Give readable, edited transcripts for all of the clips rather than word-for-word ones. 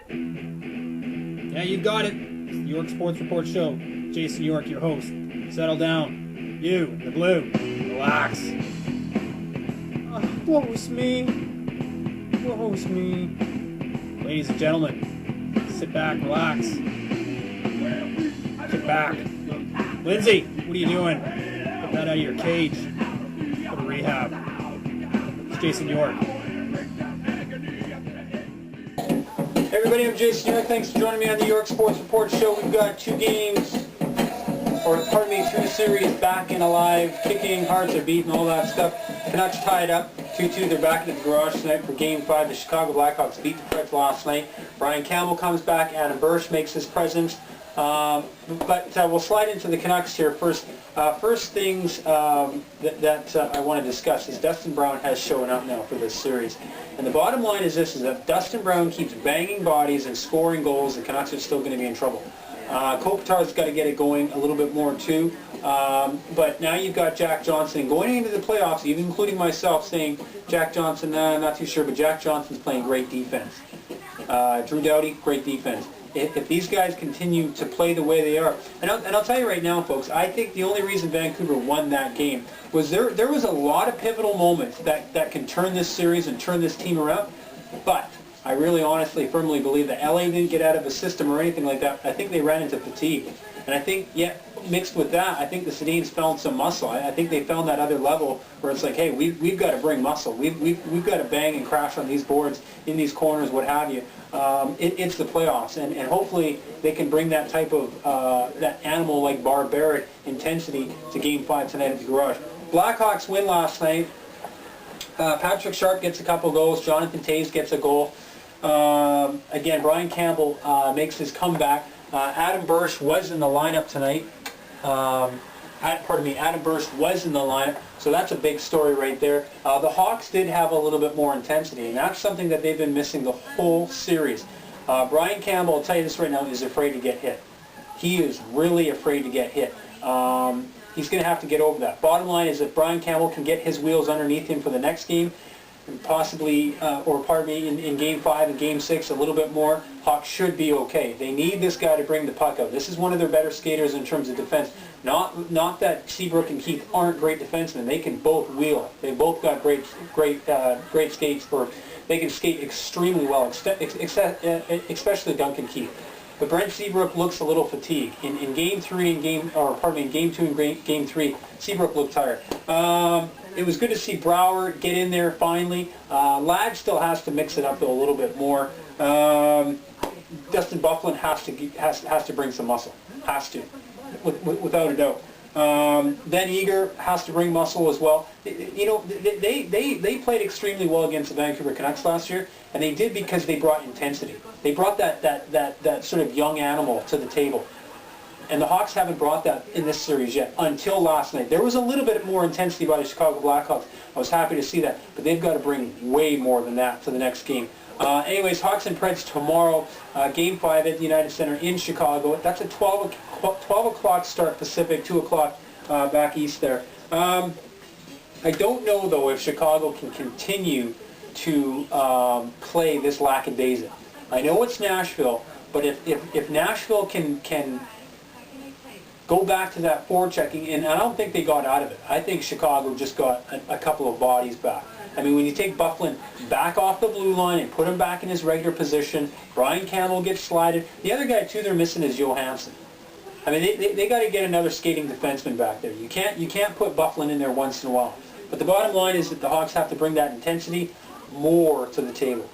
Yeah, you got it. It's the York Sports Report Show. Jason York, your host. Settle down. You, in the blue. Relax. Woe's me. Woe's me. Ladies and gentlemen, sit back, relax. Sit back. Lindsay, what are you doing? Get that out of your cage. Go to rehab. It's Jason York. Hey everybody, I'm Jason York. Thanks for joining me on the York Sports Report Show. We've got 2 games, or pardon me, 2 series back and alive, kicking, hearts are beating, all that stuff. Canucks tied up 2-2. They're back at the garage tonight for Game 5. The Chicago Blackhawks beat the Preds last night. Brian Campbell comes back. Adam Bursch makes his presence. But we'll slide into the Canucks here first. First things that I want to discuss is Dustin Brown has shown up now for this series. And the bottom line is this, is that if Dustin Brown keeps banging bodies and scoring goals, the Canucks are still going to be in trouble. Kopitar's got to get it going a little bit more too. But now you've got Jack Johnson going into the playoffs, even including myself, saying Jack Johnson, I'm not too sure, but Jack Johnson's playing great defense. Drew Doughty, great defense. If these guys continue to play the way they are, and I'll tell you right now, folks, I think the only reason Vancouver won that game was there was a lot of pivotal moments that can turn this series and turn this team around, but I really honestly firmly believe that LA didn't get out of a system or anything like that. I think they ran into fatigue. And I think, mixed with that, I think the Sedins found some muscle. I think they found that other level where it's like, hey, we've got to bring muscle. We've got to bang and crash on these boards, in these corners, what have you. It's the playoffs, and hopefully they can bring that type of, that animal-like barbaric intensity to Game 5 tonight at the garage. Blackhawks win last night. Patrick Sharp gets a couple goals. Jonathan Toews gets a goal. Again, Brian Campbell makes his comeback. Adam Bursch was in the lineup tonight. Adam Bursch was in the lineup, so that's a big story right there. The Hawks did have a little bit more intensity, and that's something that they've been missing the whole series. Brian Campbell, I'll tell you this right now, is afraid to get hit. He is really afraid to get hit. He's going to have to get over that. Bottom line is if Brian Campbell can get his wheels underneath him for the next game, possibly, in Game 5 and Game 6 a little bit more, Hawks should be okay. They need this guy to bring the puck out. This is one of their better skaters in terms of defense. Not that Seabrook and Keith aren't great defensemen. They can both wheel. They both got great skates, or they can skate extremely well, especially Duncan Keith. But Brent Seabrook looks a little fatigued. In Game 3 and Game 2 and Game 3, Seabrook looked tired. It was good to see Brouwer get in there finally. Ladd still has to mix it up though a little bit more. Dustin Byfuglien has to bring some muscle. Has to, without a doubt. Ben Eager has to bring muscle as well. You know, they played extremely well against the Vancouver Canucks last year, and they did because they brought intensity. They brought that sort of young animal to the table. And the Hawks haven't brought that in this series yet, until last night. There was a little bit more intensity by the Chicago Blackhawks. I was happy to see that, but they've got to bring way more than that to the next game. Anyways, Hawks and Preds tomorrow, Game 5 at the United Center in Chicago. That's a 12 o'clock start Pacific, 2 o'clock back east there. I don't know, though, if Chicago can continue to play this lackadaisical. I know it's Nashville, but if Nashville can go back to that forechecking, and I don't think they got out of it. I think Chicago just got a couple of bodies back. I mean, when you take Byfuglien back off the blue line and put him back in his regular position, Brian Campbell gets slided. The other guy, too, they're missing is Johansson. I mean, they got to get another skating defenseman back there. You can't put Byfuglien in there once in a while. But the bottom line is that the Hawks have to bring that intensity more to the table.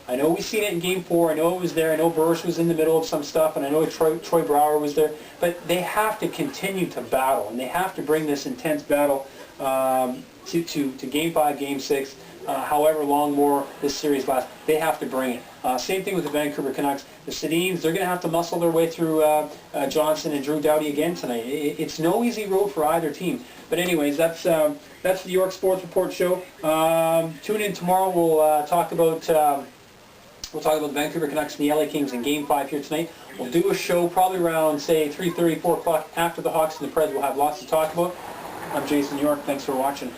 I know we've seen it in Game 4. I know it was there. I know Bursch was in the middle of some stuff, and I know Troy Brouwer was there. But they have to continue to battle, and they have to bring this intense battle to Game 5, Game 6, however long more this series lasts. They have to bring it. Same thing with the Vancouver Canucks. The Sedins, they're going to have to muscle their way through Johnson and Drew Doughty again tonight. It's no easy road for either team. But anyways, that's the York Sports Report show. Tune in tomorrow. We'll talk about the Vancouver Canucks and the LA Kings in Game 5 here tonight. We'll do a show probably around, say, 3:30, 4 o'clock after the Hawks and the Preds. We'll have lots to talk about. I'm Jason York. Thanks for watching.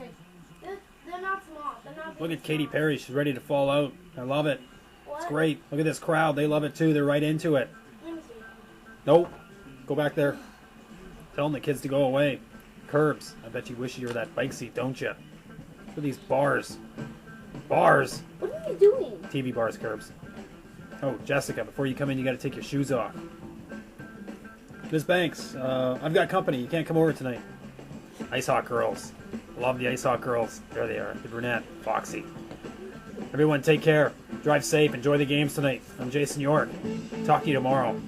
They're not small. They're not. Look at Katy Perry. She's ready to fall out. I love it. What? It's great. Look at this crowd. They love it too. They're right into it. Nope. Go back there. Telling the kids to go away. Curbs. I bet you wish you were that bike seat, don't you? Look at these bars. Bars. What are you doing? TV bars, Curbs. Oh, Jessica, before you come in, you got to take your shoes off. Ms. Banks, I've got company. You can't come over tonight. Ice Hawk girls. Love the Ice Hawk girls. There they are. The brunette. Foxy. Everyone take care. Drive safe. Enjoy the games tonight. I'm Jason York. Talk to you tomorrow.